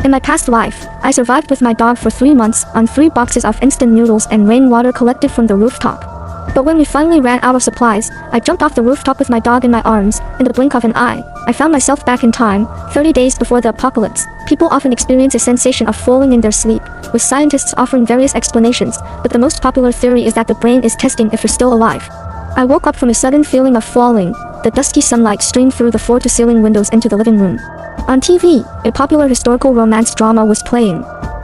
In my past life, I survived with my dog for 3 months on 3 boxes of instant noodles and rainwater collected from the rooftop. But when we finally ran out of supplies, I jumped off the rooftop with my dog in my arms. In the blink of an eye, I found myself back in time, 30 days before the apocalypse. People often experience a sensation of falling in their sleep, with scientists offering various explanations, but the most popular theory is that the brain is testing if you're still alive. I woke up from a sudden feeling of falling. The dusky sunlight streamed through the floor-to-ceiling windows into the living room. On TV, a popular historical romance drama was playing.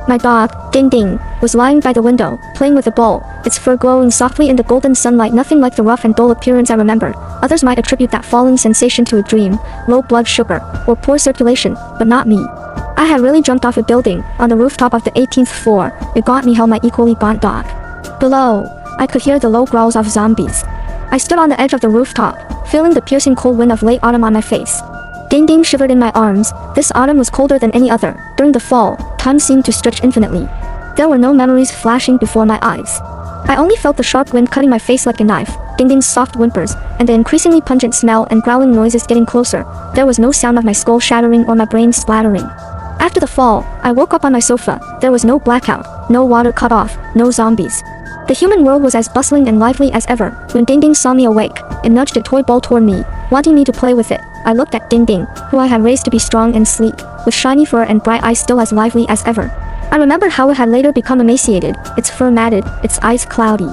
My dog, Ding Ding, was lying by the window, playing with a ball, its fur glowing softly in the golden sunlight, nothing like the rough and dull appearance I remembered. Others might attribute that falling sensation to a dream, low blood sugar, or poor circulation, but not me. I had really jumped off a building, on the rooftop of the 18th floor. It got me held my equally gaunt dog. Below, I could hear the low growls of zombies. I stood on the edge of the rooftop, feeling the piercing cold wind of late autumn on my face. Ding Ding shivered in my arms. This autumn was colder than any other. During the fall, time seemed to stretch infinitely. There were no memories flashing before my eyes. I only felt the sharp wind cutting my face like a knife, Ding Ding's soft whimpers, and the increasingly pungent smell and growling noises getting closer. There was no sound of my skull shattering or my brain splattering. After the fall, I woke up on my sofa. There was no blackout, no water cut off, no zombies. The human world was as bustling and lively as ever. When Ding Ding saw me awake, it nudged a toy ball toward me, wanting me to play with it. I looked at Ding Ding, who I had raised to be strong and sleek, with shiny fur and bright eyes still as lively as ever. I remembered how it had later become emaciated, its fur matted, its eyes cloudy.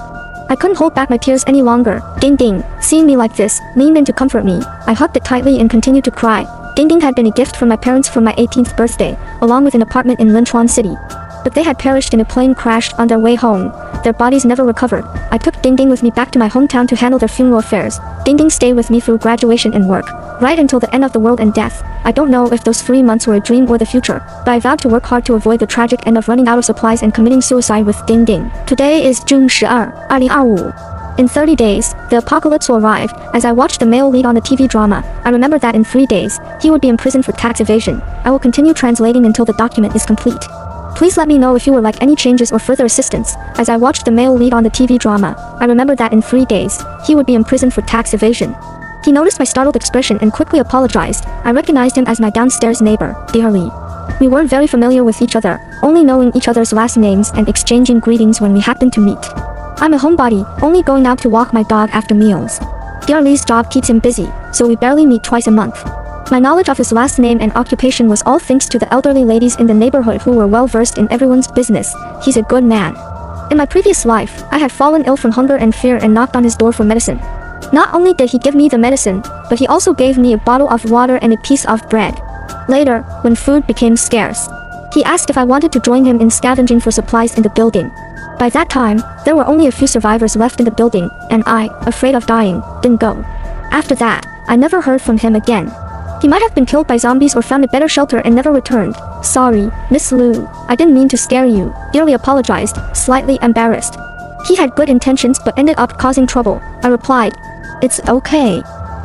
I couldn't hold back my tears any longer. Ding Ding, seeing me like this, leaned in to comfort me. I hugged it tightly and continued to cry. Ding Ding had been a gift from my parents for my 18th birthday, along with an apartment in Linchuan City. But they had perished in a plane crash on their way home. Their bodies never recovered. I took Ding Ding with me back to my hometown to handle their funeral affairs. Ding Ding stayed with me through graduation and work, right until the end of the world and death. I don't know if those 3 months were a dream or the future, but I vowed to work hard to avoid the tragic end of running out of supplies and committing suicide with Ding Ding. Today is June 12, 2025. In 30 days, the apocalypse will arrive. As I watched the male lead on the TV drama, I remembered that in 3 days, he would be imprisoned for tax evasion. I will continue translating until the document is complete. Please let me know if you would like any changes or further assistance. As I watched the male lead on the TV drama, I remembered that in 3 days, he would be imprisoned for tax evasion. He noticed my startled expression and quickly apologized. I recognized him as my downstairs neighbor, Dearly. We weren't very familiar with each other, only knowing each other's last names and exchanging greetings when we happened to meet. I'm a homebody, only going out to walk my dog after meals. Dearly's job keeps him busy, so we barely meet twice a month. My knowledge of his last name and occupation was all thanks to the elderly ladies in the neighborhood who were well versed in everyone's business. He's a good man. In my previous life, I had fallen ill from hunger and fear and knocked on his door for medicine. Not only did he give me the medicine, but he also gave me a bottle of water and a piece of bread. Later, when food became scarce, he asked if I wanted to join him in scavenging for supplies in the building. By that time, there were only a few survivors left in the building, and I, afraid of dying, didn't go. After that, I never heard from him again. He might have been killed by zombies or found a better shelter and never returned. Sorry, Miss Lu, I didn't mean to scare you, Dearly apologized, slightly embarrassed. He had good intentions but ended up causing trouble. I replied, it's okay.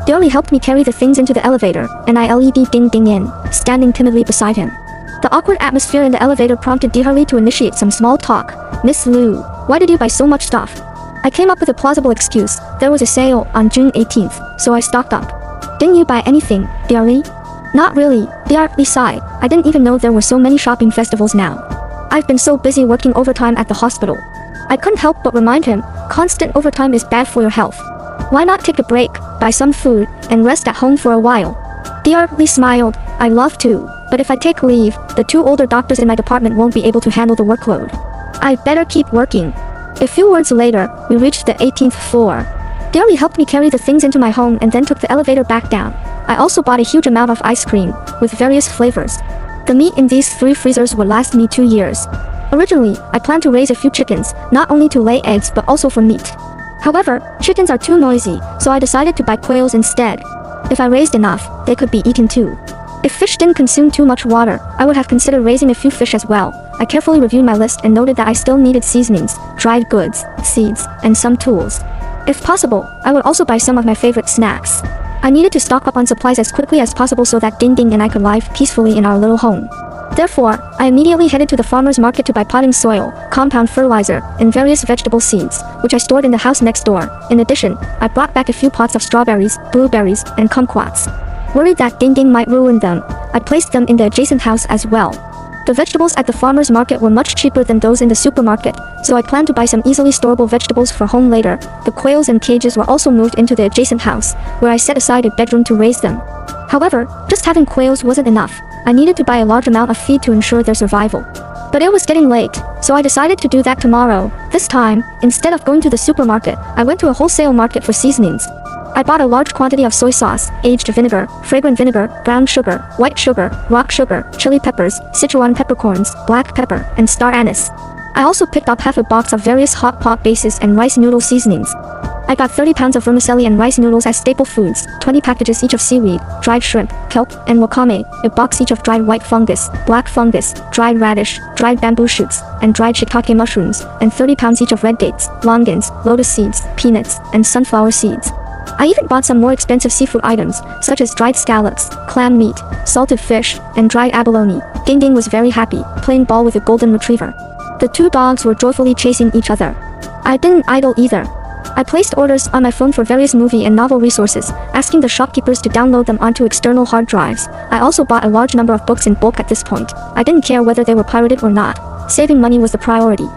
Dearly helped me carry the things into the elevator, and I led Ding Ding in, standing timidly beside him. The awkward atmosphere in the elevator prompted Dearly to initiate some small talk. Miss Lu, why did you buy so much stuff? I came up with a plausible excuse. There was a sale on June 18th, so I stocked up. Didn't you buy anything, Dearly? Not really, Dearly sighed. I didn't even know there were so many shopping festivals now. I've been so busy working overtime at the hospital. I couldn't help but remind him, constant overtime is bad for your health. Why not take a break, buy some food, and rest at home for a while? Dearly smiled. I'd love to, but if I take leave, the 2 older doctors in my department won't be able to handle the workload. I'd better keep working. A few words later, we reached the 18th floor. Dearly helped me carry the things into my home and then took the elevator back down. I also bought a huge amount of ice cream, with various flavors. The meat in these 3 freezers would last me 2 years. Originally, I planned to raise a few chickens, not only to lay eggs but also for meat. However, chickens are too noisy, so I decided to buy quails instead. If I raised enough, they could be eaten too. If fish didn't consume too much water, I would have considered raising a few fish as well. I carefully reviewed my list and noted that I still needed seasonings, dried goods, seeds, and some tools. If possible, I would also buy some of my favorite snacks. I needed to stock up on supplies as quickly as possible so that Ding Ding and I could live peacefully in our little home. Therefore, I immediately headed to the farmer's market to buy potting soil, compound fertilizer, and various vegetable seeds, which I stored in the house next door. In addition, I brought back a few pots of strawberries, blueberries, and kumquats. Worried that Ding Ding might ruin them, I placed them in the adjacent house as well. The vegetables at the farmer's market were much cheaper than those in the supermarket, so I planned to buy some easily storable vegetables for home later. The quails and cages were also moved into the adjacent house, where I set aside a bedroom to raise them. However, just having quails wasn't enough. I needed to buy a large amount of feed to ensure their survival. But it was getting late, so I decided to do that tomorrow. This time, instead of going to the supermarket, I went to a wholesale market for seasonings. I bought a large quantity of soy sauce, aged vinegar, fragrant vinegar, brown sugar, white sugar, rock sugar, chili peppers, Sichuan peppercorns, black pepper, and star anise. I also picked up half a box of various hot pot bases and rice noodle seasonings. I got 30 pounds of vermicelli and rice noodles as staple foods, 20 packages each of seaweed, dried shrimp, kelp, and wakame, a box each of dried white fungus, black fungus, dried radish, dried bamboo shoots, and dried shiitake mushrooms, and 30 pounds each of red dates, longans, lotus seeds, peanuts, and sunflower seeds. I even bought some more expensive seafood items, such as dried scallops, clam meat, salted fish, and dried abalone. Ding Ding was very happy, playing ball with a golden retriever. The two dogs were joyfully chasing each other. I didn't idle either. I placed orders on my phone for various movie and novel resources, asking the shopkeepers to download them onto external hard drives. I also bought a large number of books in bulk at this point. I didn't care whether they were pirated or not. Saving money was the priority.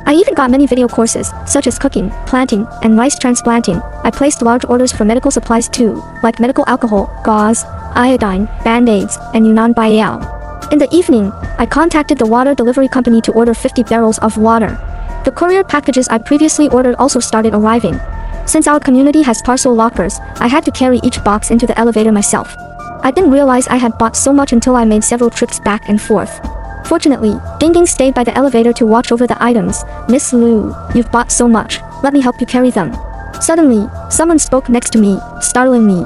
I even got many video courses, such as cooking, planting, and rice transplanting. I placed large orders for medical supplies too, like medical alcohol, gauze, iodine, band-aids, and Yunnan Baiyao. In the evening, I contacted the water delivery company to order 50 barrels of water. The courier packages I previously ordered also started arriving. Since our community has parcel lockers, I had to carry each box into the elevator myself. I didn't realize I had bought so much until I made several trips back and forth. Fortunately, Ding Ding stayed by the elevator to watch over the items. "Miss Lu, you've bought so much. Let me help you carry them." Suddenly, someone spoke next to me, startling me.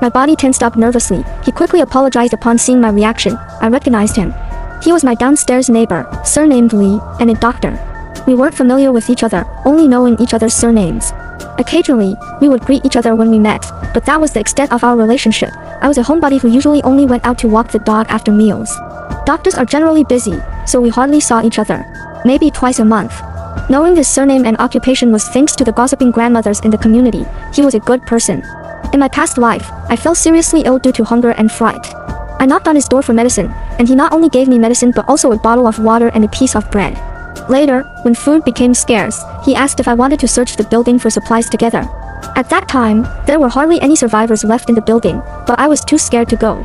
My body tensed up nervously. He quickly apologized upon seeing my reaction. I recognized him. He was my downstairs neighbor, surnamed Li, and a doctor. We weren't familiar with each other, only knowing each other's surnames. Occasionally, we would greet each other when we met, but that was the extent of our relationship. I was a homebody who usually only went out to walk the dog after meals. Doctors are generally busy, so we hardly saw each other. Maybe twice a month. Knowing his surname and occupation was thanks to the gossiping grandmothers in the community. He was a good person. In my past life, I fell seriously ill due to hunger and fright. I knocked on his door for medicine, and he not only gave me medicine but also a bottle of water and a piece of bread. Later, when food became scarce, he asked if I wanted to search the building for supplies together. At that time, there were hardly any survivors left in the building, but I was too scared to go.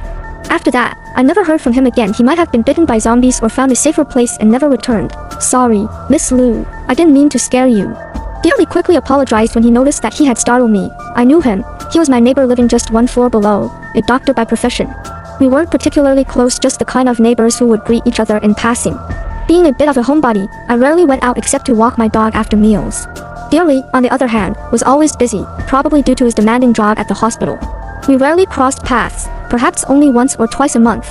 After that, I never heard from him again. He might have been bitten by zombies or found a safer place and never returned. "Sorry, Miss Lu, I didn't mean to scare you." Dearly quickly apologized when he noticed that he had startled me. I knew him. He was my neighbor living just one floor below, a doctor by profession. We weren't particularly close, just the kind of neighbors who would greet each other in passing. Being a bit of a homebody, I rarely went out except to walk my dog after meals. Dearly, on the other hand, was always busy, probably due to his demanding job at the hospital. We rarely crossed paths, perhaps only once or twice a month.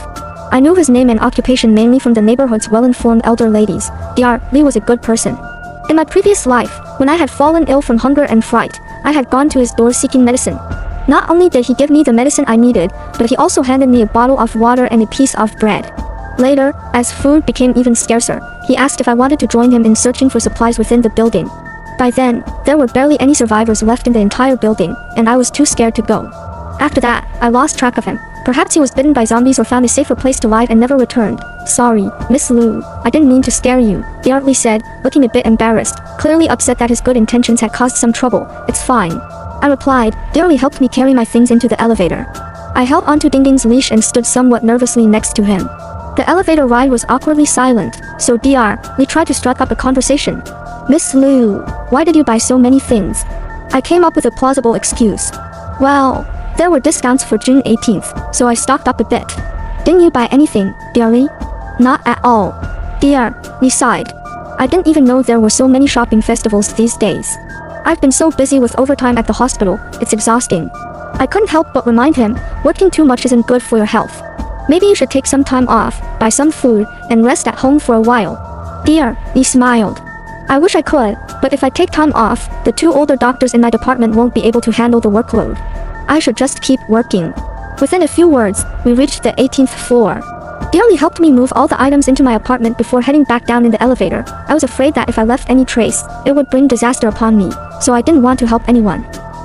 I knew his name and occupation mainly from the neighborhood's well-informed elder ladies. Dr. Li was a good person. In my previous life, when I had fallen ill from hunger and fright, I had gone to his door seeking medicine. Not only did he give me the medicine I needed, but he also handed me a bottle of water and a piece of bread. Later, as food became even scarcer, he asked if I wanted to join him in searching for supplies within the building. By then, there were barely any survivors left in the entire building, and I was too scared to go. After that, I lost track of him. Perhaps he was bitten by zombies or found a safer place to live and never returned. "Sorry, Miss Lu, I didn't mean to scare you," Dr. Li said, looking a bit embarrassed, clearly upset that his good intentions had caused some trouble. "It's fine." I replied. Dr. Li helped me carry my things into the elevator. I held onto Ding Ding's leash and stood somewhat nervously next to him. The elevator ride was awkwardly silent, so Dr. Li tried to strike up a conversation. "Miss Lu, why did you buy so many things?" I came up with a plausible excuse. "Well, there were discounts for June 18th, so I stocked up a bit." "Didn't you buy anything, Dr. Li?" "Not at all." Dr. Li sighed. "I didn't even know there were so many shopping festivals these days. I've been so busy with overtime at the hospital, it's exhausting." I couldn't help but remind him, working too much isn't good for your health. Maybe you should take some time off, buy some food, and rest at home for a while. Dr. Li smiled. "I wish I could, but if I take time off, the two older doctors in my department won't be able to handle the workload. I should just keep working." Within a few words, we reached the 18th floor. Dr. Li helped me move all the items into my apartment before heading back down in the elevator. I was afraid that if I left any trace, it would bring disaster upon me, so I didn't want to help anyone.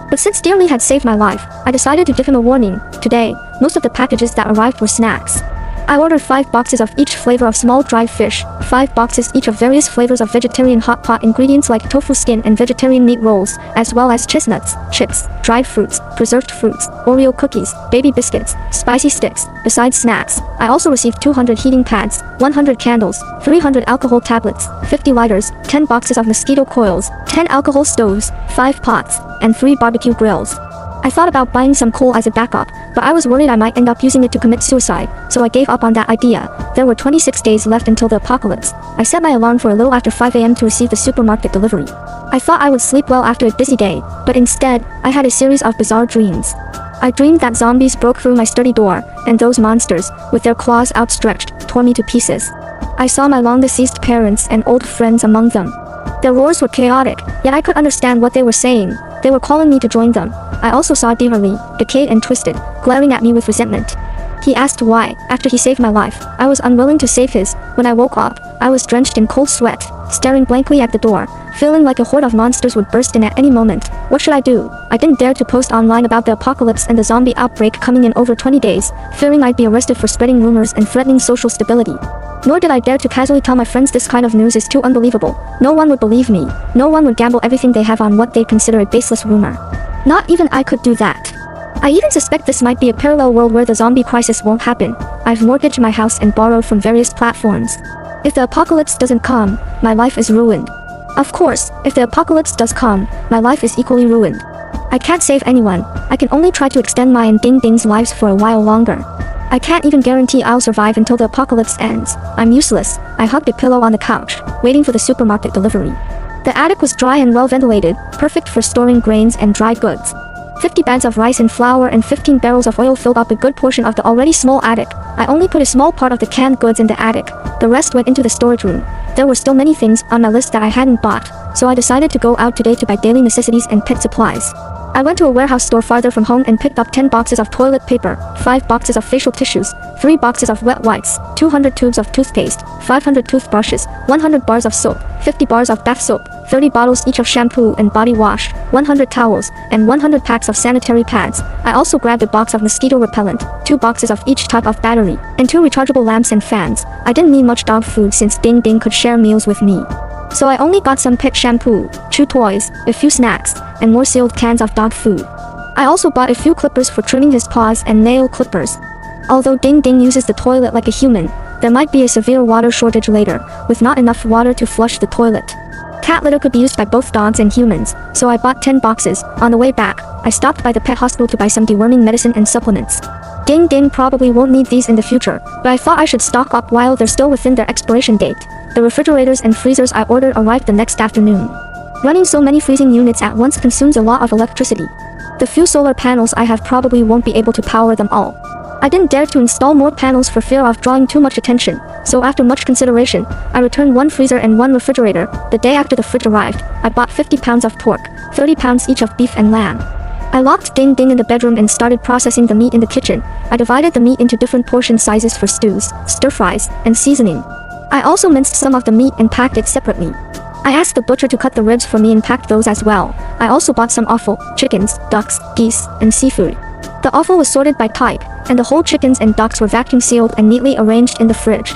But since Dr. Li had saved my life, I decided to give him a warning. Today, most of the packages that arrived were snacks. I ordered 5 boxes of each flavor of small dried fish, 5 boxes each of various flavors of vegetarian hot pot ingredients like tofu skin and vegetarian meat rolls, as well as chestnuts, chips, dried fruits, preserved fruits, Oreo cookies, baby biscuits, spicy sticks. Besides snacks, I also received 200 heating pads, 100 candles, 300 alcohol tablets, 50 lighters, 10 boxes of mosquito coils, 10 alcohol stoves, 5 pots, and 3 barbecue grills. I thought about buying some coal as a backup, but I was worried I might end up using it to commit suicide, so I gave up on that idea. There were 26 days left until the apocalypse. I set my alarm for a little after 5 a.m. to receive the supermarket delivery. I thought I would sleep well after a busy day, but instead, I had a series of bizarre dreams. I dreamed that zombies broke through my sturdy door, and those monsters, with their claws outstretched, tore me to pieces. I saw my long-deceased parents and old friends among them. Their roars were chaotic, yet I could understand what they were saying. They were calling me to join them. I also saw Deverly, decayed and twisted, glaring at me with resentment. He asked why, after he saved my life, I was unwilling to save his. When I woke up, I was drenched in cold sweat, staring blankly at the door, feeling like a horde of monsters would burst in at any moment. What should I do? I didn't dare to post online about the apocalypse and the zombie outbreak coming in over 20 days, fearing I'd be arrested for spreading rumors and threatening social stability. Nor did I dare to casually tell my friends this kind of news is too unbelievable. No one would believe me. No one would gamble everything they have on what they consider a baseless rumor. Not even I could do that. I even suspect this might be a parallel world where the zombie crisis won't happen. I've mortgaged my house and borrowed from various platforms. If the apocalypse doesn't come, my life is ruined. Of course, if the apocalypse does come, my life is equally ruined. I can't save anyone. I can only try to extend my and Ding Ding's lives for a while longer. I can't even guarantee I'll survive until the apocalypse ends. I'm useless. I hugged a pillow on the couch, waiting for the supermarket delivery. The attic was dry and well ventilated, perfect for storing grains and dry goods. 50 bags of rice and flour and 15 barrels of oil filled up a good portion of the already small attic. I only put a small part of the canned goods in the attic. The rest went into the storage room. There were still many things on my list that I hadn't bought, so I decided to go out today to buy daily necessities and pet supplies. I went to a warehouse store farther from home and picked up 10 boxes of toilet paper, 5 boxes of facial tissues, 3 boxes of wet wipes, 200 tubes of toothpaste, 500 toothbrushes, 100 bars of soap, 50 bars of bath soap, 30 bottles each of shampoo and body wash, 100 towels, and 100 packs of sanitary pads. I also grabbed a box of mosquito repellent, 2 boxes of each type of battery, and 2 rechargeable lamps and fans. I didn't need much dog food since Ding Ding could share meals with me. So I only got some pet shampoo, chew toys, a few snacks, and more sealed cans of dog food. I also bought a few clippers for trimming his paws and nail clippers. Although Ding Ding uses the toilet like a human, there might be a severe water shortage later, with not enough water to flush the toilet. Cat litter could be used by both dogs and humans, so I bought 10 boxes. On the way back, I stopped by the pet hospital to buy some deworming medicine and supplements. Ding Ding probably won't need these in the future, but I thought I should stock up while they're still within their expiration date. The refrigerators and freezers I ordered arrived the next afternoon. Running so many freezing units at once consumes a lot of electricity. The few solar panels I have probably won't be able to power them all. I didn't dare to install more panels for fear of drawing too much attention, so after much consideration, I returned 1 freezer and 1 refrigerator. The day after the fridge arrived, I bought 50 pounds of pork, 30 pounds each of beef and lamb. I locked Ding Ding in the bedroom and started processing the meat in the kitchen. I divided the meat into different portion sizes for stews, stir-fries, and seasoning. I also minced some of the meat and packed it separately. I asked the butcher to cut the ribs for me and packed those as well. I also bought some offal, chickens, ducks, geese, and seafood. The offal was sorted by type, and the whole chickens and ducks were vacuum sealed and neatly arranged in the fridge.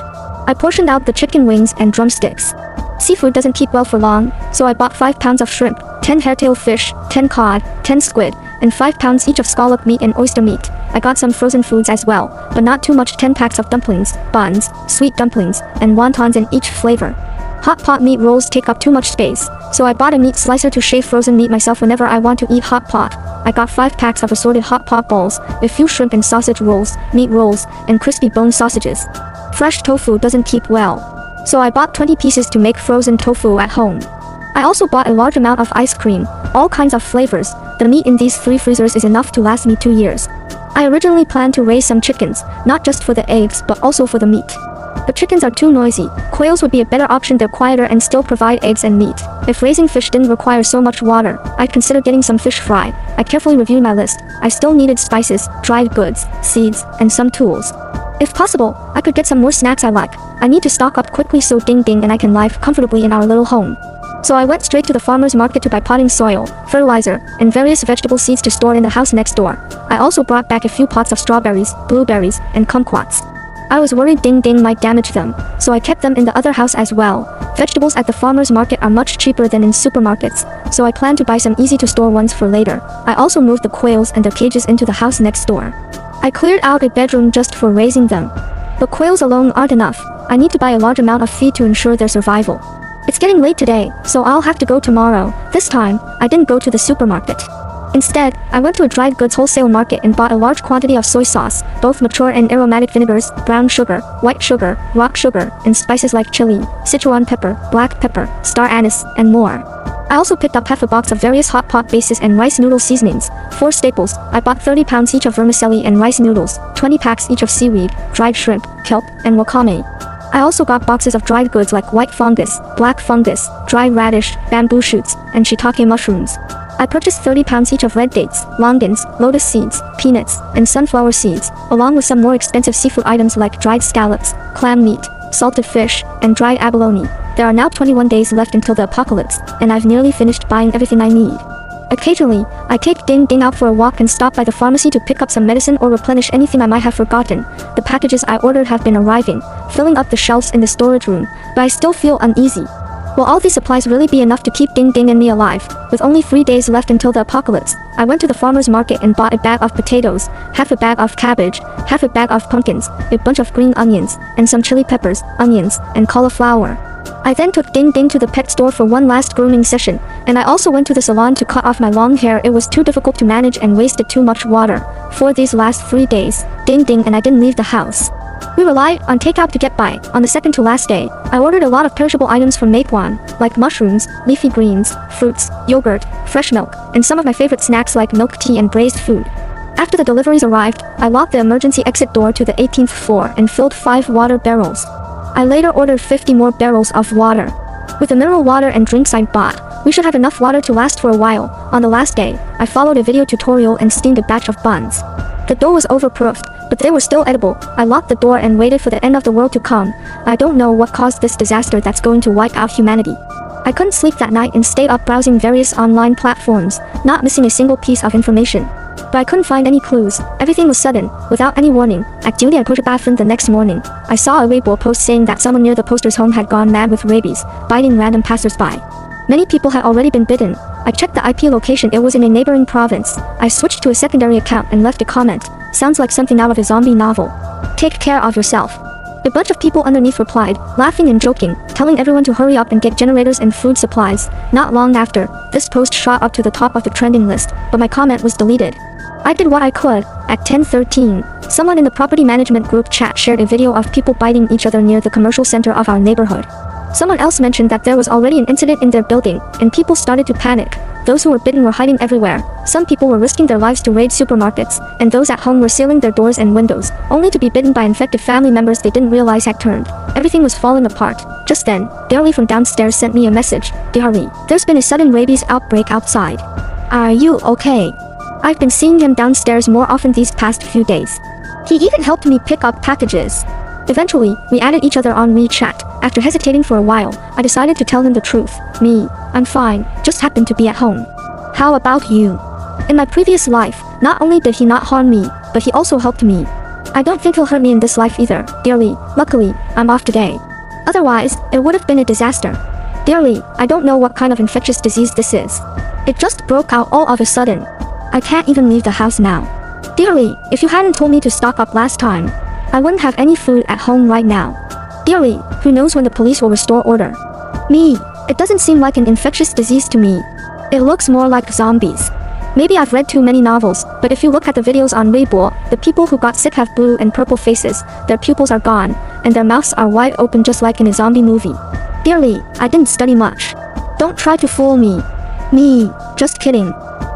I portioned out the chicken wings and drumsticks. Seafood doesn't keep well for long, so I bought 5 pounds of shrimp, 10 hairtail fish, 10 cod, 10 squid, and 5 pounds each of scallop meat and oyster meat. I got some frozen foods as well, but not too much. 10 packs of dumplings, buns, sweet dumplings, and wontons in each flavor. Hot pot meat rolls take up too much space, so I bought a meat slicer to shave frozen meat myself whenever I want to eat hot pot. I got 5 packs of assorted hot pot balls, a few shrimp and sausage rolls, meat rolls, and crispy bone sausages. Fresh tofu doesn't keep well, so I bought 20 pieces to make frozen tofu at home. I also bought a large amount of ice cream, all kinds of flavors. The meat in these 3 freezers is enough to last me 2 years. I originally planned to raise some chickens, not just for the eggs but also for the meat. The chickens are too noisy. Quails would be a better option. They're quieter and still provide eggs and meat. If raising fish didn't require so much water, I'd consider getting some fish fry. I carefully reviewed my list. I still needed spices, dried goods, seeds, and some tools. If possible, I could get some more snacks I like. I need to stock up quickly so Ding Ding and I can live comfortably in our little home. So I went straight to the farmer's market to buy potting soil, fertilizer, and various vegetable seeds to store in the house next door. I also brought back a few pots of strawberries, blueberries, and kumquats. I was worried Ding Ding might damage them, so I kept them in the other house as well. Vegetables at the farmer's market are much cheaper than in supermarkets, so I plan to buy some easy-to-store ones for later. I also moved the quails and their cages into the house next door. I cleared out a bedroom just for raising them. But quails alone aren't enough. I need to buy a large amount of feed to ensure their survival. It's getting late today, so I'll have to go tomorrow. This time, I didn't go to the supermarket. Instead, I went to a dried goods wholesale market and bought a large quantity of soy sauce, both mature and aromatic vinegars, brown sugar, white sugar, rock sugar, and spices like chili, Sichuan pepper, black pepper, star anise, and more. I also picked up half a box of various hot pot bases and rice noodle seasonings. 4 staples. I bought 30 pounds each of vermicelli and rice noodles, 20 packs each of seaweed, dried shrimp, kelp, and wakame. I also got boxes of dried goods like white fungus, black fungus, dried radish, bamboo shoots, and shiitake mushrooms. I purchased 30 pounds each of red dates, longans, lotus seeds, peanuts, and sunflower seeds, along with some more expensive seafood items like dried scallops, clam meat, salted fish, and dried abalone. There are now 21 days left until the apocalypse, and I've nearly finished buying everything I need. Occasionally, I take Ding Ding out for a walk and stop by the pharmacy to pick up some medicine or replenish anything I might have forgotten. The packages I ordered have been arriving, filling up the shelves in the storage room, but I still feel uneasy. Will all these supplies really be enough to keep Ding Ding and me alive? With only 3 days left until the apocalypse, I went to the farmer's market and bought a bag of potatoes, half a bag of cabbage, half a bag of pumpkins, a bunch of green onions, and some chili peppers, onions, and cauliflower. I then took Ding Ding to the pet store for one last grooming session, and I also went to the salon to cut off my long hair. It was too difficult to manage and wasted too much water. For these last 3 days, Ding Ding and I didn't leave the house. We relied on takeout to get by. On the second to last day, I ordered a lot of perishable items from Meituan, like mushrooms, leafy greens, fruits, yogurt, fresh milk, and some of my favorite snacks like milk tea and braised food. After the deliveries arrived, I locked the emergency exit door to the 18th floor and filled 5 water barrels. I later ordered 50 more barrels of water. With the mineral water and drinks I bought, we should have enough water to last for a while. On the last day, I followed a video tutorial and steamed a batch of buns. The dough was overproofed, but they were still edible. I locked the door and waited for the end of the world to come. I don't know what caused this disaster that's going to wipe out humanity. I couldn't sleep that night and stayed up browsing various online platforms, not missing a single piece of information. But I couldn't find any clues. Everything was sudden, without any warning. At 9:45 the next morning, I saw a Weibo post saying that someone near the poster's home had gone mad with rabies, biting random passersby. Many people had already been bitten. I checked the IP location, it was in a neighboring province. I switched to a secondary account and left a comment. Sounds like something out of a zombie novel. Take care of yourself. A bunch of people underneath replied, laughing and joking, telling everyone to hurry up and get generators and food supplies. Not long after, this post shot up to the top of the trending list, but my comment was deleted. I did what I could. At 10:13, someone in the property management group chat shared a video of people biting each other near the commercial center of our neighborhood. Someone else mentioned that there was already an incident in their building, and people started to panic. Those who were bitten were hiding everywhere. Some people were risking their lives to raid supermarkets, and those at home were sealing their doors and windows, only to be bitten by infected family members they didn't realize had turned. Everything was falling apart. Just then, Darlie from downstairs sent me a message. Darlie, there's been a sudden rabies outbreak outside. Are you okay? I've been seeing him downstairs more often these past few days. He even helped me pick up packages. Eventually, we added each other on WeChat. After hesitating for a while, I decided to tell him the truth. I'm fine, just happened to be at home. How about you? In my previous life, not only did he not harm me, but he also helped me. I don't think he'll hurt me in this life either. Dearly, luckily, I'm off today. Otherwise, it would have been a disaster. Dearly, I don't know what kind of infectious disease this is. It just broke out all of a sudden. I can't even leave the house now. Dearly, if you hadn't told me to stock up last time, I wouldn't have any food at home right now. Dearly, who knows when the police will restore order? It doesn't seem like an infectious disease to me. It looks more like zombies. Maybe I've read too many novels, but if you look at the videos on Weibo, the people who got sick have blue and purple faces, their pupils are gone, and their mouths are wide open just like in a zombie movie. Dearly, I didn't study much. Don't try to fool me. Just kidding.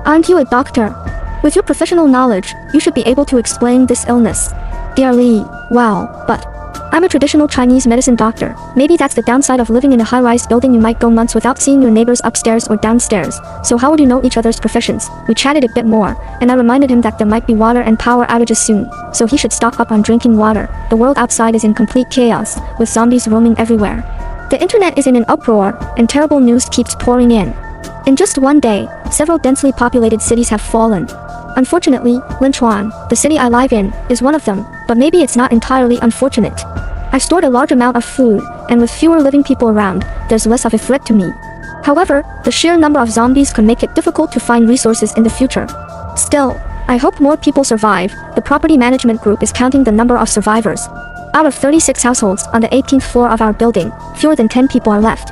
Aren't you a doctor? With your professional knowledge, you should be able to explain this illness. Dearly, well, but I'm a traditional Chinese medicine doctor. Maybe that's the downside of living in a high-rise building. You might go months without seeing your neighbors upstairs or downstairs. So how would you know each other's professions? We chatted a bit more, and I reminded him that there might be water and power outages soon, so he should stock up on drinking water. The world outside is in complete chaos, with zombies roaming everywhere. The internet is in an uproar, and terrible news keeps pouring in. In just one day, several densely populated cities have fallen. Unfortunately, Linchuan, the city I live in, is one of them, but but maybe it's not entirely unfortunate. I stored a large amount of food, and with fewer living people around, there's less of a threat to me. However, the sheer number of zombies could make it difficult to find resources in the future. Still, I hope more people survive. The property management group is counting the number of survivors. Out of 36 households on the 18th floor of our building, fewer than 10 people are left.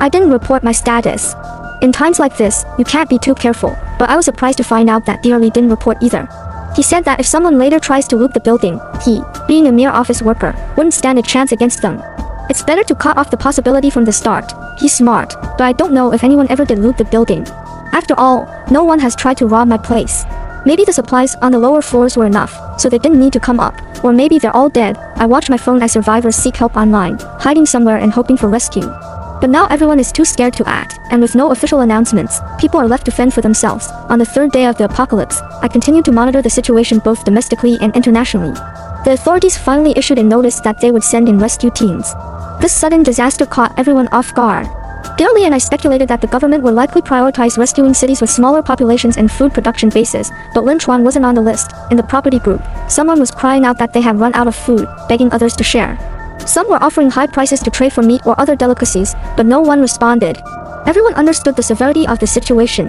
I didn't report my status. In times like this, you can't be too careful, but I was surprised to find out that Dearly didn't report either. He said that if someone later tries to loot the building, he, being a mere office worker, wouldn't stand a chance against them. It's better to cut off the possibility from the start. He's smart, but I don't know if anyone ever did loot the building. After all, no one has tried to rob my place. Maybe the supplies on the lower floors were enough, so they didn't need to come up. Or maybe they're all dead. I watch my phone as survivors seek help online, hiding somewhere and hoping for rescue. But now everyone is too scared to act, and with no official announcements, people are left to fend for themselves. On the third day of the apocalypse, I continue to monitor the situation both domestically and internationally. The authorities finally issued a notice that they would send in rescue teams. This sudden disaster caught everyone off guard. Dearly and I speculated that the government would likely prioritize rescuing cities with smaller populations and food production bases, but Lin Chuan wasn't on the list. In the property group, someone was crying out that they had run out of food, begging others to share. Some were offering high prices to trade for meat or other delicacies, but no one responded. Everyone understood the severity of the situation.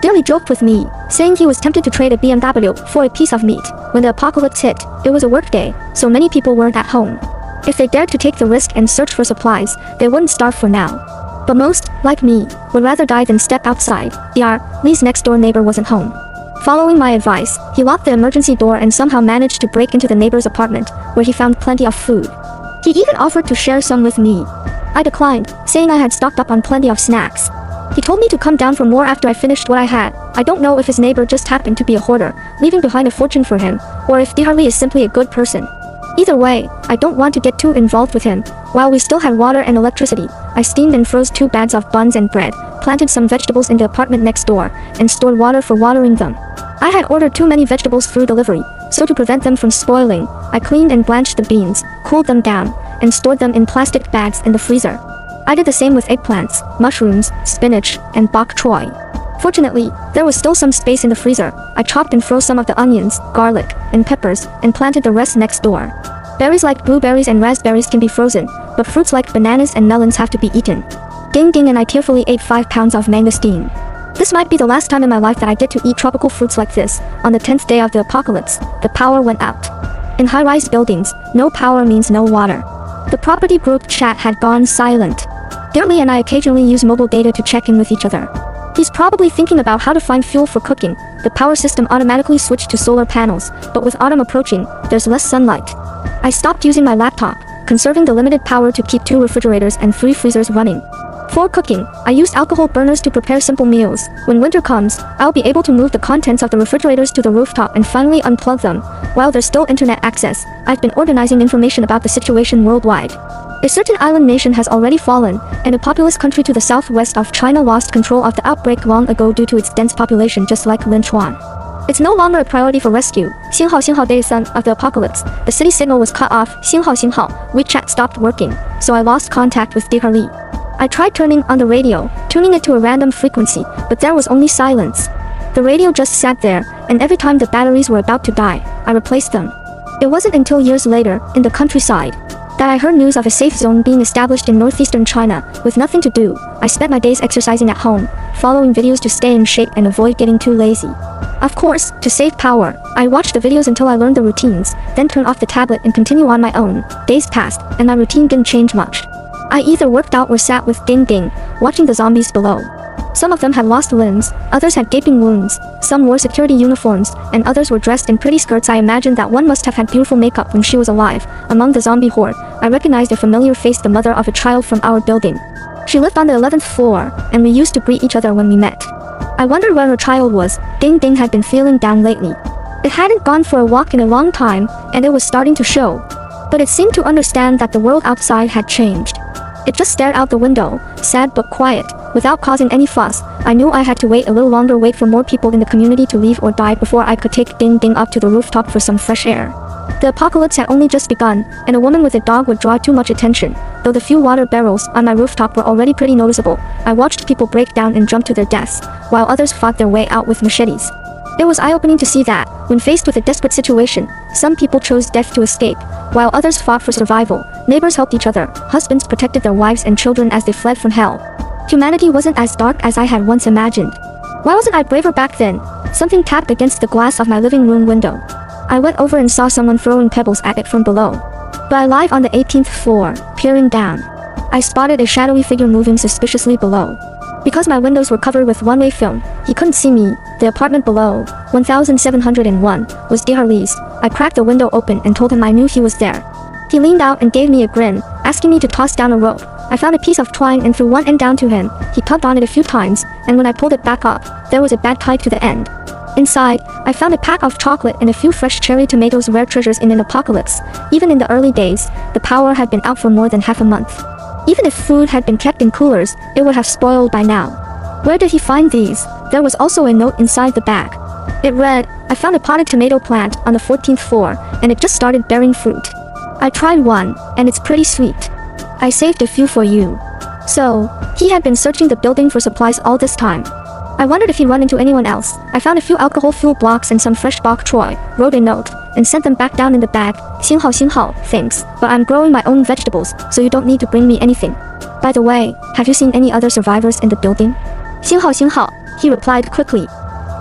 Dearly joked with me, saying he was tempted to trade a BMW for a piece of meat. When the apocalypse hit, it was a work day, so many people weren't at home. If they dared to take the risk and search for supplies, they wouldn't starve for now. But most, like me, would rather die than step outside. Lee's next-door neighbor wasn't home. Following my advice, he locked the emergency door and somehow managed to break into the neighbor's apartment, where he found plenty of food. He even offered to share some with me. I declined, saying I had stocked up on plenty of snacks. He told me to come down for more after I finished what I had. I don't know if his neighbor just happened to be a hoarder, leaving behind a fortune for him, or if Dearly is simply a good person. Either way, I don't want to get too involved with him. While we still had water and electricity, I steamed and froze 2 bags of buns and bread, planted some vegetables in the apartment next door, and stored water for watering them. I had ordered too many vegetables through delivery, so to prevent them from spoiling, I cleaned and blanched the beans, cooled them down, and stored them in plastic bags in the freezer. I did the same with eggplants, mushrooms, spinach, and bok choy. Fortunately, there was still some space in the freezer. I chopped and froze some of the onions, garlic, and peppers, and planted the rest next door. Berries like blueberries and raspberries can be frozen, but fruits like bananas and melons have to be eaten. Ding Ding and I tearfully ate 5 pounds of mangosteen. This might be the last time in my life that I get to eat tropical fruits like this. On the 10th day of the apocalypse, the power went out. In high-rise buildings, no power means no water. The property group chat had gone silent. Dearly and I occasionally use mobile data to check in with each other. He's probably thinking about how to find fuel for cooking. The power system automatically switched to solar panels, but with autumn approaching, there's less sunlight. I stopped using my laptop, conserving the limited power to keep 2 refrigerators and 3 freezers running. For cooking, I used alcohol burners to prepare simple meals. When winter comes, I'll be able to move the contents of the refrigerators to the rooftop and finally unplug them. While there's still internet access, I've been organizing information about the situation worldwide. A certain island nation has already fallen, and a populous country to the southwest of China lost control of the outbreak long ago due to its dense population, just like Lin Chuan. It's no longer a priority for rescue. Xinhao Day Sun of the apocalypse. The city signal was cut off. Xinhao. WeChat stopped working, so I lost contact with Dearly. I tried turning on the radio, tuning it to a random frequency, but there was only silence. The radio just sat there, and every time the batteries were about to die, I replaced them. It wasn't until years later, in the countryside, that I heard news of a safe zone being established in northeastern China. With nothing to do, I spent my days exercising at home, following videos to stay in shape and avoid getting too lazy. Of course, to save power, I watched the videos until I learned the routines, then turned off the tablet and continue on my own. Days passed, and my routine didn't change much. I either worked out or sat with Ding Ding, watching the zombies below. Some of them had lost limbs, others had gaping wounds, some wore security uniforms, and others were dressed in pretty skirts. I imagined that one must have had beautiful makeup when she was alive. Among the zombie horde, I recognized a familiar face, the mother of a child from our building. She lived on the 11th floor, and we used to greet each other when we met. I wondered where her child was. Ding Ding had been feeling down lately. It hadn't gone for a walk in a long time, and it was starting to show. But it seemed to understand that the world outside had changed. It just stared out the window, sad but quiet, without causing any fuss. I knew I had to wait a little longer, wait for more people in the community to leave or die before I could take Ding Ding up to the rooftop for some fresh air. The apocalypse had only just begun, and a woman with a dog would draw too much attention. Though the few water barrels on my rooftop were already pretty noticeable, I watched people break down and jump to their deaths, while others fought their way out with machetes. It was eye-opening to see that, when faced with a desperate situation, Some people chose death to escape, while others fought for survival. Neighbors helped each other, husbands protected their wives and children as they fled from hell. Humanity wasn't as dark as I had once imagined. Why wasn't I braver back then? Something tapped against the glass of my living room window. I went over and saw someone throwing pebbles at it from below. But I live on the 18th floor, peering down. I spotted a shadowy figure moving suspiciously below. Because my windows were covered with one-way film, he couldn't see me. The apartment below, 1701, was Dr. Lee's. I cracked the window open and told him I knew he was there. He leaned out and gave me a grin, asking me to toss down a rope. I found a piece of twine and threw one end down to him. He tugged on it a few times, and when I pulled it back up, there was a bad tie to the end. Inside, I found a pack of chocolate and a few fresh cherry tomatoes, rare treasures in an apocalypse. Even in the early days, the power had been out for more than half a month. Even if food had been kept in coolers, it would have spoiled by now. Where did he find these? There was also a note inside the bag. It read, "I found a potted tomato plant on the 14th floor, and it just started bearing fruit. I tried one, and it's pretty sweet. I saved a few for you." So, he had been searching the building for supplies all this time. I wondered if he'd run into anyone else. I found a few alcohol fuel blocks and some fresh bok choy, wrote a note, and sent them back down in the bag. 星号星号, thanks, but I'm growing my own vegetables, so you don't need to bring me anything. By the way, have you seen any other survivors in the building? 星号星号, he replied quickly.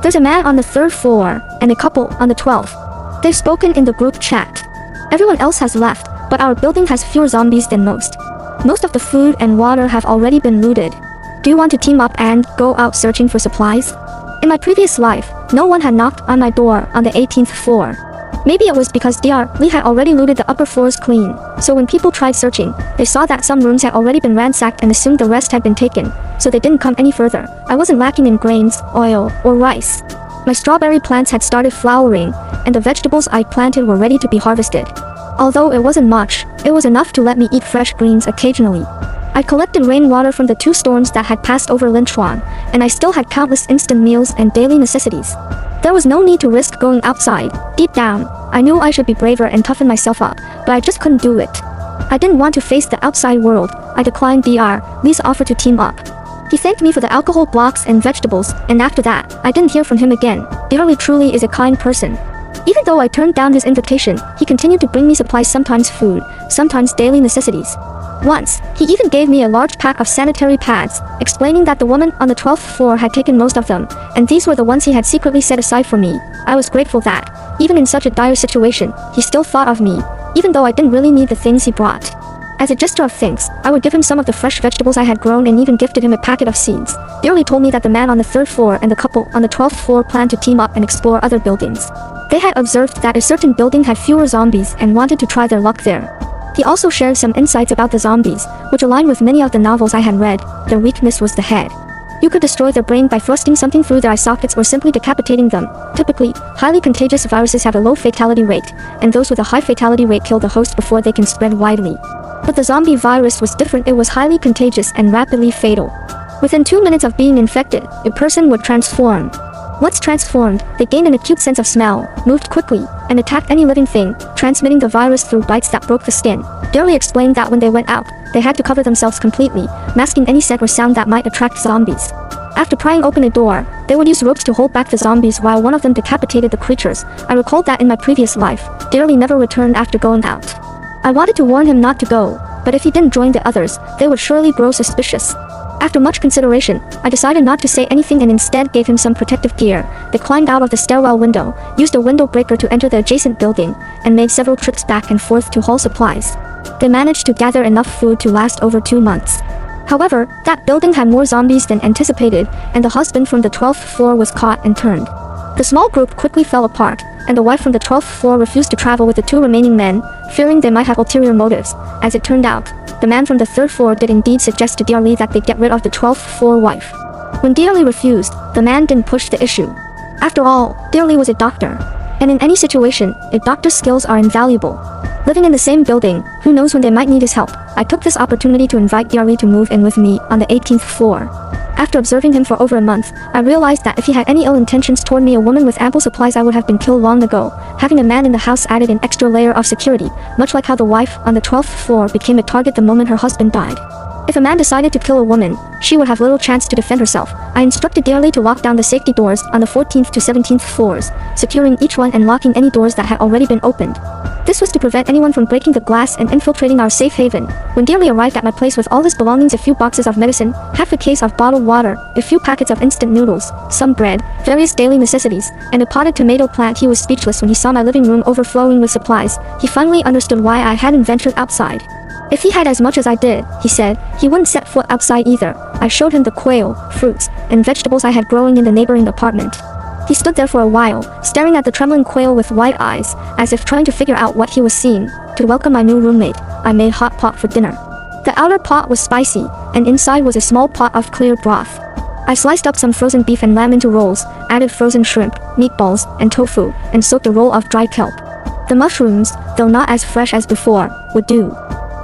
There's a man on the 3rd floor, and a couple on the 12th. They've spoken in the group chat. Everyone else has left, but our building has fewer zombies than most. Most of the food and water have already been looted. Do you want to team up and go out searching for supplies? In my previous life, no one had knocked on my door on the 18th floor. Maybe it was because Dr. Lee had already looted the upper floors clean, so when people tried searching, they saw that some rooms had already been ransacked and assumed the rest had been taken, so they didn't come any further. I wasn't lacking in grains, oil, or rice. My strawberry plants had started flowering, and the vegetables I planted were ready to be harvested. Although it wasn't much, it was enough to let me eat fresh greens occasionally. I collected rainwater from the 2 storms that had passed over Linchuan, and I still had countless instant meals and daily necessities. There was no need to risk going outside. Deep down, I knew I should be braver and toughen myself up, but I just couldn't do it. I didn't want to face the outside world. I declined Dr. Lee's offer to team up. He thanked me for the alcohol blocks and vegetables, and after that, I didn't hear from him again. Dr. Lee truly is a kind person. Even though I turned down his invitation, he continued to bring me supplies, sometimes food, sometimes daily necessities. Once, he even gave me a large pack of sanitary pads, explaining that the woman on the 12th floor had taken most of them, and these were the ones he had secretly set aside for me. I was grateful that, even in such a dire situation, he still thought of me, even though I didn't really need the things he brought. As a gesture of thanks, I would give him some of the fresh vegetables I had grown and even gifted him a packet of seeds. Dr. Lee told me that the man on the 3rd floor and the couple on the 12th floor planned to team up and explore other buildings. They had observed that a certain building had fewer zombies and wanted to try their luck there. He also shared some insights about the zombies, which aligned with many of the novels I had read. Their weakness was the head. You could destroy their brain by thrusting something through their eye sockets or simply decapitating them. Typically, highly contagious viruses have a low fatality rate, and those with a high fatality rate kill the host before they can spread widely. But the zombie virus was different. It was highly contagious and rapidly fatal. Within 2 minutes of being infected, a person would transform. Once transformed, they gained an acute sense of smell, moved quickly, and attacked any living thing, transmitting the virus through bites that broke the skin. Dr. Lee explained that when they went out, they had to cover themselves completely, masking any scent or sound that might attract zombies. After prying open a door, they would use ropes to hold back the zombies while one of them decapitated the creatures. I recalled that in my previous life, Dr. Lee never returned after going out. I wanted to warn him not to go, but if he didn't join the others, they would surely grow suspicious. After much consideration, I decided not to say anything and instead gave him some protective gear. They climbed out of the stairwell window, used a window breaker to enter the adjacent building, and made several trips back and forth to haul supplies. They managed to gather enough food to last over 2 months. However, that building had more zombies than anticipated, and the husband from the 12th floor was caught and turned. The small group quickly fell apart, and the wife from the 12th floor refused to travel with the 2 remaining men, fearing they might have ulterior motives. As it turned out, the man from the 3rd floor did indeed suggest to Dr. Lee that they get rid of the 12th floor wife. When Dr. Lee refused, the man didn't push the issue. After all, Dr. Lee was a doctor, and in any situation, a doctor's skills are invaluable. Living in the same building, who knows when they might need his help. I took this opportunity to invite Dr. Lee to move in with me on the 18th floor. After observing him for over a month, I realized that if he had any ill intentions toward me, a woman with ample supplies, I would have been killed long ago. Having a man in the house added an extra layer of security, much like how the wife on the 12th floor became a target the moment her husband died. If a man decided to kill a woman, she would have little chance to defend herself. I instructed dearly to lock down the safety doors on the 14th to 17th floors, securing each one and locking any doors that had already been opened. This was to prevent anyone from breaking the glass and infiltrating our safe haven. When Dearly arrived at my place with all his belongings, a few boxes of medicine, half a case of bottled water, a few packets of instant noodles, some bread, various daily necessities, and a potted tomato plant, he was speechless when he saw my living room overflowing with supplies. He finally understood why I hadn't ventured outside. If he had as much as I did, he said, he wouldn't set foot outside either. I showed him the quail, fruits, and vegetables I had growing in the neighboring apartment. He stood there for a while, staring at the trembling quail with wide eyes, as if trying to figure out what he was seeing. To welcome my new roommate, I made hot pot for dinner. The outer pot was spicy, and inside was a small pot of clear broth. I sliced up some frozen beef and lamb into rolls, added frozen shrimp, meatballs, and tofu, and soaked a roll of dried kelp. The mushrooms, though not as fresh as before, would do.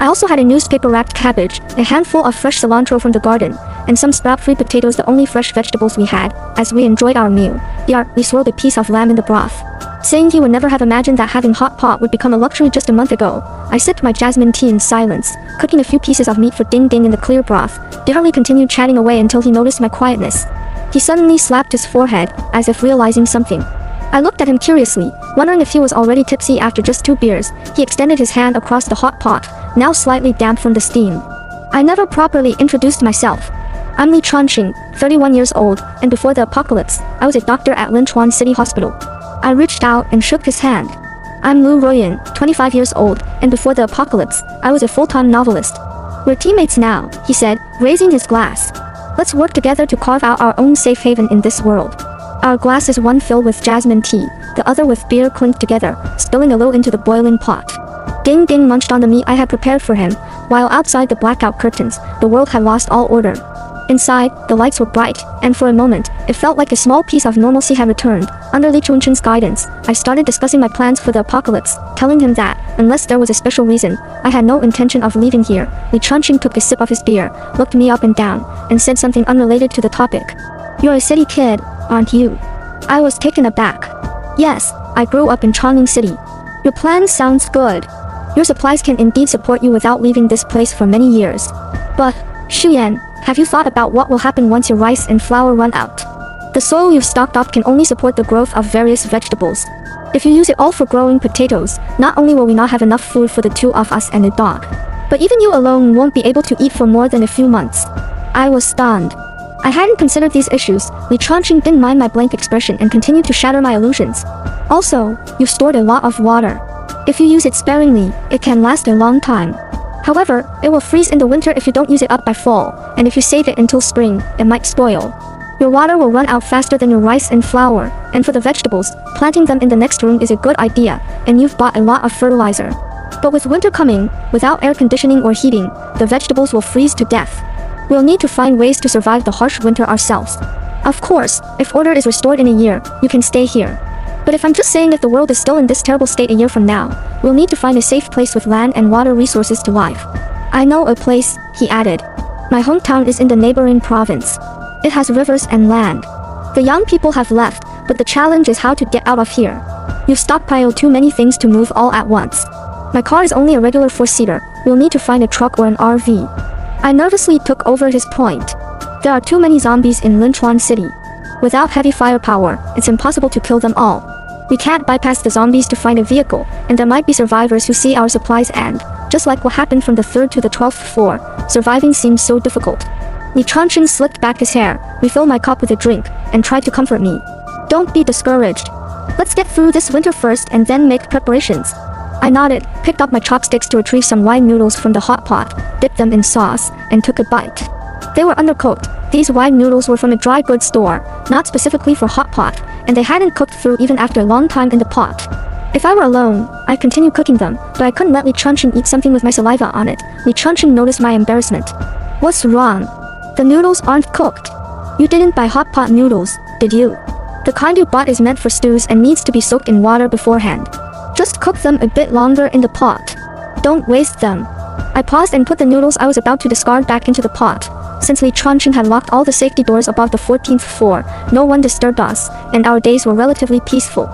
I also had a newspaper-wrapped cabbage, a handful of fresh cilantro from the garden, and some sprout-free potatoes, the only fresh vegetables we had. As we enjoyed our meal, we swirled a piece of lamb in the broth. Saying he would never have imagined that having hot pot would become a luxury just a month ago, I sipped my jasmine tea in silence, cooking a few pieces of meat for Ding Ding in the clear broth. Dearly continued chatting away until he noticed my quietness. He suddenly slapped his forehead, as if realizing something. I looked at him curiously, wondering if he was already tipsy after just 2 beers. He extended his hand across the hot pot, now slightly damp from the steam. I never properly introduced myself. I'm Li Chuanqing, 31 years old, and before the apocalypse, I was a doctor at Linchuan City Hospital. I reached out and shook his hand. I'm Lu Ruoyan, 25 years old, and before the apocalypse, I was a full-time novelist. We're teammates now, he said, raising his glass. Let's work together to carve out our own safe haven in this world. Our glasses, one filled with jasmine tea, the other with beer, clinked together, spilling a little into the boiling pot. Ding Ding munched on the meat I had prepared for him, while outside the blackout curtains, the world had lost all order. Inside, the lights were bright, and for a moment, it felt like a small piece of normalcy had returned. Under Li Chuanqing's guidance, I started discussing my plans for the apocalypse, telling him that, unless there was a special reason, I had no intention of leaving here. Li Chuanqing took a sip of his beer, looked me up and down, and said something unrelated to the topic. You're a city kid, aren't you? I was taken aback. Yes, I grew up in Changning City. Your plan sounds good. Your supplies can indeed support you without leaving this place for many years. But, Shuyan, have you thought about what will happen once your rice and flour run out? The soil you've stocked up can only support the growth of various vegetables. If you use it all for growing potatoes, not only will we not have enough food for the 2 of us and the dog, but even you alone won't be able to eat for more than a few months. I was stunned. I hadn't considered these issues. Li Chuanqing didn't mind my blank expression and continued to shatter my illusions. Also, you've stored a lot of water. If you use it sparingly, it can last a long time. However, it will freeze in the winter if you don't use it up by fall, and if you save it until spring, it might spoil. Your water will run out faster than your rice and flour, and for the vegetables, planting them in the next room is a good idea, and you've bought a lot of fertilizer. But with winter coming, without air conditioning or heating, the vegetables will freeze to death. We'll need to find ways to survive the harsh winter ourselves. Of course, if order is restored in a year, you can stay here. But if I'm just saying if the world is still in this terrible state a year from now, we'll need to find a safe place with land and water resources to live. I know a place, he added. My hometown is in the neighboring province. It has rivers and land. The young people have left, but the challenge is how to get out of here. You've stockpiled too many things to move all at once. My car is only a regular 4-seater. We'll need to find a truck or an RV. I nervously took over his point. There are too many zombies in Linchuan City. Without heavy firepower, it's impossible to kill them all. We can't bypass the zombies to find a vehicle, and there might be survivors who see our supplies and, just like what happened from the 3rd to the 12th floor, surviving seems so difficult. Li Chuanqing slicked back his hair, refilled my cup with a drink, and tried to comfort me. Don't be discouraged. Let's get through this winter first and then make preparations. I nodded, picked up my chopsticks to retrieve some wide noodles from the hot pot, dipped them in sauce, and took a bite. They were undercooked. These wide noodles were from a dry goods store, not specifically for hot pot, and they hadn't cooked through even after a long time in the pot. If I were alone, I'd continue cooking them, but I couldn't let Li Chuanqing eat something with my saliva on it. Li Chuanqing noticed my embarrassment. What's wrong? The noodles aren't cooked. You didn't buy hot pot noodles, did you? The kind you bought is meant for stews and needs to be soaked in water beforehand. Just cook them a bit longer in the pot. Don't waste them. I paused and put the noodles I was about to discard back into the pot. Since Li Chuanqing had locked all the safety doors above the 14th floor, no one disturbed us, and our days were relatively peaceful.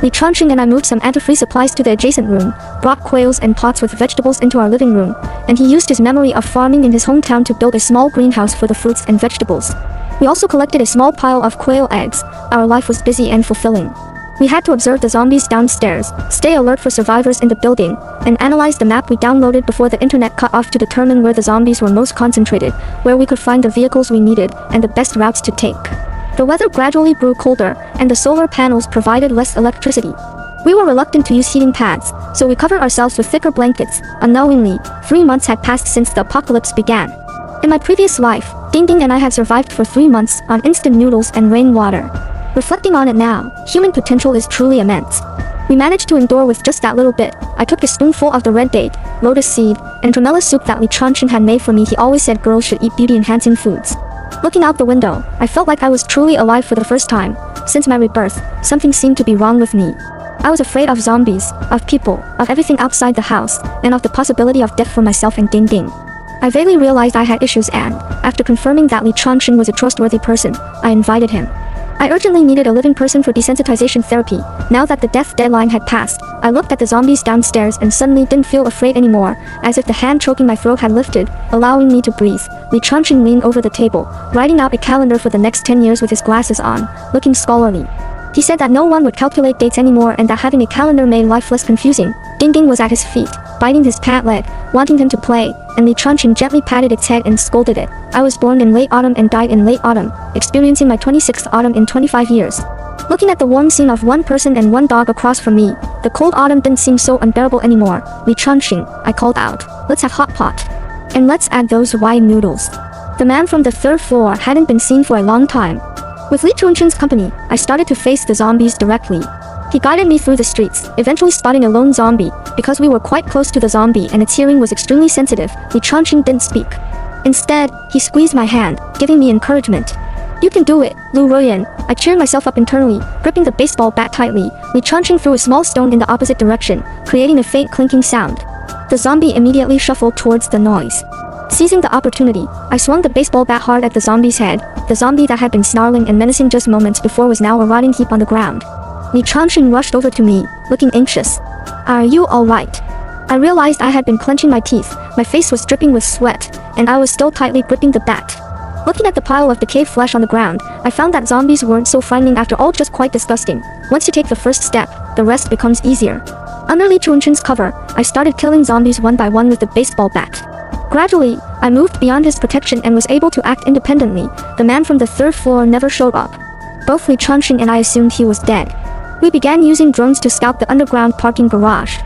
Li Changqing and I moved some antifreeze supplies to the adjacent room, brought quails and pots with vegetables into our living room, and he used his memory of farming in his hometown to build a small greenhouse for the fruits and vegetables. We also collected a small pile of quail eggs. Our life was busy and fulfilling. We had to observe the zombies downstairs, stay alert for survivors in the building, and analyze the map we downloaded before the internet cut off to determine where the zombies were most concentrated, where we could find the vehicles we needed, and the best routes to take. The weather gradually grew colder, and the solar panels provided less electricity. We were reluctant to use heating pads, so we covered ourselves with thicker blankets. Unknowingly, 3 months had passed since the apocalypse began. In my previous life, Ding Ding and I had survived for 3 months on instant noodles and rainwater. Reflecting on it now, human potential is truly immense. We managed to endure with just that little bit. I took a spoonful of the red date, lotus seed, and tremella soup that Li Changqing had made for me. He always said girls should eat beauty-enhancing foods. Looking out the window, I felt like I was truly alive for the first time. Since my rebirth, something seemed to be wrong with me. I was afraid of zombies, of people, of everything outside the house, and of the possibility of death for myself and Ding Ding. I vaguely realized I had issues and, after confirming that Li Changqing was a trustworthy person, I invited him. I urgently needed a living person for desensitization therapy. Now that the death deadline had passed, I looked at the zombies downstairs and suddenly didn't feel afraid anymore, as if the hand choking my throat had lifted, allowing me to breathe. Li Changqing leaned over the table, writing out a calendar for the next 10 years with his glasses on, looking scholarly. He said that no one would calculate dates anymore and that having a calendar made life less confusing. Ding Ding was at his feet, biting his pant leg, wanting him to play, and Li Changqing gently patted its head and scolded it. I was born in late autumn and died in late autumn, experiencing my 26th autumn in 25 years. Looking at the warm scene of one person and one dog across from me, the cold autumn didn't seem so unbearable anymore. Li Changqing, I called out, let's have hot pot. And let's add those Hawaiian noodles. The man from the 3rd floor hadn't been seen for a long time. With Li Changqing's company, I started to face the zombies directly. He guided me through the streets, eventually spotting a lone zombie. Because we were quite close to the zombie and its hearing was extremely sensitive, Li Changqing didn't speak. Instead, he squeezed my hand, giving me encouragement. You can do it, Lu Ruyan. I cheered myself up internally, gripping the baseball bat tightly. Li Changqing threw a small stone in the opposite direction, creating a faint clinking sound. The zombie immediately shuffled towards the noise. Seizing the opportunity, I swung the baseball bat hard at the zombie's head. The zombie that had been snarling and menacing just moments before was now a rotting heap on the ground. Li Changqing rushed over to me, looking anxious. Are you alright? I realized I had been clenching my teeth, my face was dripping with sweat, and I was still tightly gripping the bat. Looking at the pile of decayed flesh on the ground, I found that zombies weren't so frightening after all, just quite disgusting. Once you take the first step, the rest becomes easier. Under Li Changqing's cover, I started killing zombies one by one with the baseball bat. Gradually, I moved beyond his protection and was able to act independently. The man from the 3rd floor never showed up. Both Li Changqing and I assumed he was dead. We began using drones to scout the underground parking garage.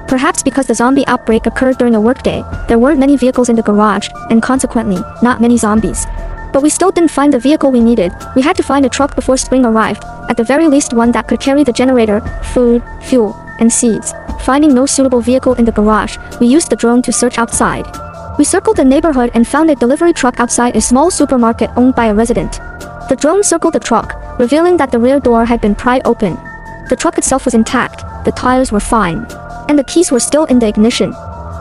Perhaps because the zombie outbreak occurred during a workday, there weren't many vehicles in the garage, and consequently, not many zombies. But we still didn't find the vehicle we needed. We had to find a truck before spring arrived, at the very least one that could carry the generator, food, fuel, and seeds. Finding no suitable vehicle in the garage, we used the drone to search outside. We circled the neighborhood and found a delivery truck outside a small supermarket owned by a resident. The drone circled the truck, revealing that the rear door had been pried open. The truck itself was intact, the tires were fine, and the keys were still in the ignition.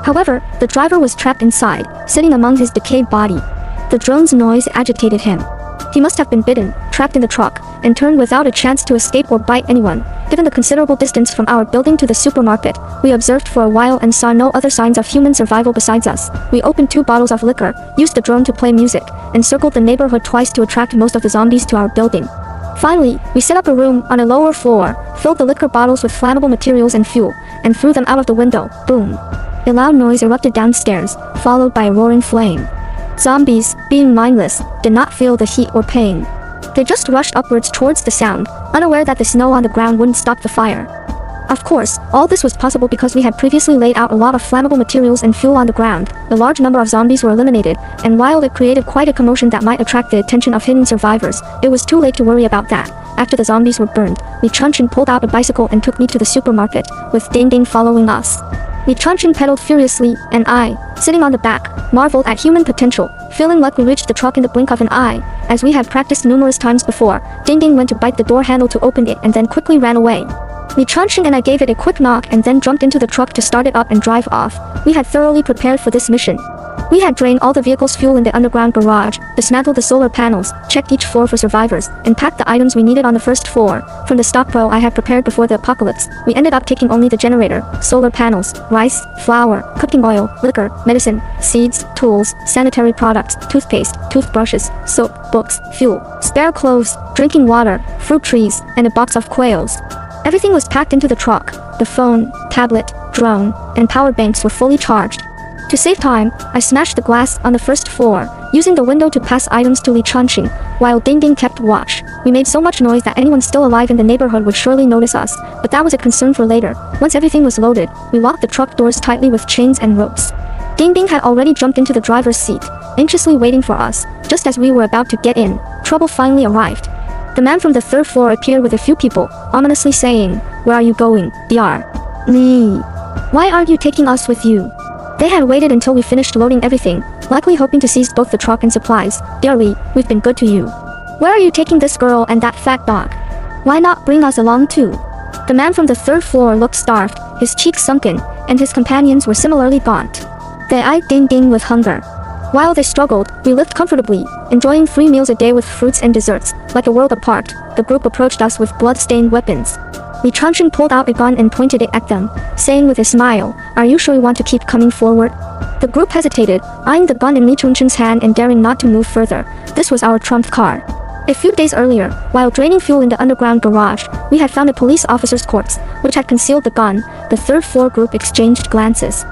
However, the driver was trapped inside, sitting among his decayed body. The drone's noise agitated him. He must have been bitten, trapped in the truck, and turned without a chance to escape or bite anyone. Given the considerable distance from our building to the supermarket, we observed for a while and saw no other signs of human survival besides us. We opened 2 bottles of liquor, used the drone to play music, and circled the neighborhood twice to attract most of the zombies to our building. Finally, we set up a room on a lower floor, filled the liquor bottles with flammable materials and fuel, and threw them out of the window. Boom! A loud noise erupted downstairs, followed by a roaring flame. Zombies, being mindless, did not feel the heat or pain. They just rushed upwards towards the sound, unaware that the snow on the ground wouldn't stop the fire. Of course, all this was possible because we had previously laid out a lot of flammable materials and fuel on the ground. A large number of zombies were eliminated, and while it created quite a commotion that might attract the attention of hidden survivors, it was too late to worry about that. After the zombies were burned, Li Changqing pulled out a bicycle and took me to the supermarket, with Ding Ding following us. Li Changqing pedaled furiously, and I, sitting on the back, marveled at human potential, feeling like we reached the truck in the blink of an eye. As we had practiced numerous times before, Ding Ding went to bite the door handle to open it and then quickly ran away. Li Changqing and I gave it a quick knock and then jumped into the truck to start it up and drive off. We had thoroughly prepared for this mission. We had drained all the vehicle's fuel in the underground garage, dismantled the solar panels, checked each floor for survivors, and packed the items we needed on the first floor. From the stockpile I had prepared before the apocalypse, we ended up taking only the generator, solar panels, rice, flour, cooking oil, liquor, medicine, seeds, tools, sanitary products, toothpaste, toothbrushes, soap, books, fuel, spare clothes, drinking water, fruit trees, and a box of quails. Everything was packed into the truck. The phone, tablet, drone, and power banks were fully charged. To save time, I smashed the glass on the first floor, using the window to pass items to Li Changqing, while Ding Ding kept watch. We made so much noise that anyone still alive in the neighborhood would surely notice us, but that was a concern for later. Once everything was loaded, we locked the truck doors tightly with chains and ropes. Ding Ding had already jumped into the driver's seat, anxiously waiting for us. Just as we were about to get in, trouble finally arrived. The man from the third floor appeared with a few people, ominously saying, "Where are you going, Dr. Li? Why aren't you taking us with you?" They had waited until we finished loading everything, likely hoping to seize both the truck and supplies. "Dr. Li, we've been good to you. Where are you taking this girl and that fat dog? Why not bring us along too?" The man from the third floor looked starved, his cheeks sunken, and his companions were similarly gaunt. They eyed Ding Ding with hunger. While they struggled, we lived comfortably, enjoying 3 meals a day with fruits and desserts. Like a world apart, the group approached us with blood-stained weapons. Li Changqing pulled out a gun and pointed it at them, saying with a smile, "Are you sure you want to keep coming forward?" The group hesitated, eyeing the gun in Li Changqing's hand and daring not to move further. This was our trump card. A few days earlier, while draining fuel in the underground garage, we had found a police officer's corpse, which had concealed the gun. The third floor group exchanged glances.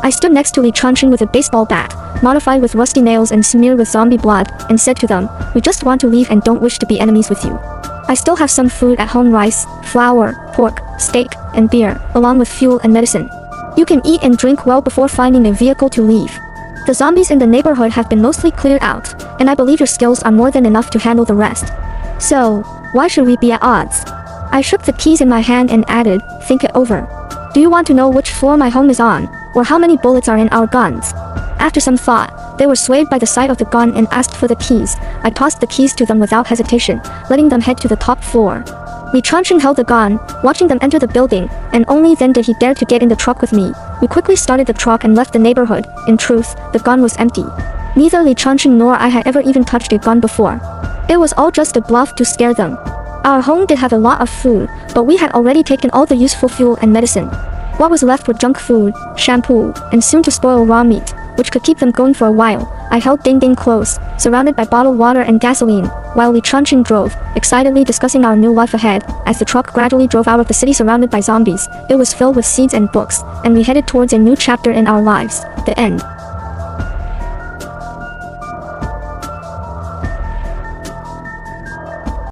I stood next to Li Changqing with a baseball bat, modified with rusty nails and smeared with zombie blood, and said to them, "We just want to leave and don't wish to be enemies with you. I still have some food at home: rice, flour, pork, steak, and beer, along with fuel and medicine. You can eat and drink well before finding a vehicle to leave. The zombies in the neighborhood have been mostly cleared out, and I believe your skills are more than enough to handle the rest. So, why should we be at odds?" I shook the keys in my hand and added, "Think it over. Do you want to know which floor my home is on, or how many bullets are in our guns?" After some thought, they were swayed by the sight of the gun and asked for the keys. I tossed the keys to them without hesitation, letting them head to the top floor. Li Changqing held the gun, watching them enter the building, and only then did he dare to get in the truck with me. We quickly started the truck and left the neighborhood. In truth, the gun was empty. Neither Li Changqing nor I had ever even touched a gun before. It was all just a bluff to scare them. Our home did have a lot of food, but we had already taken all the useful fuel and medicine. What was left were junk food, shampoo, and soon-to-spoil raw meat, which could keep them going for a while. I held Ding Ding close, surrounded by bottled water and gasoline, while Li Changqing drove, excitedly discussing our new life ahead. As the truck gradually drove out of the city surrounded by zombies, it was filled with seeds and books, and we headed towards a new chapter in our lives. The end.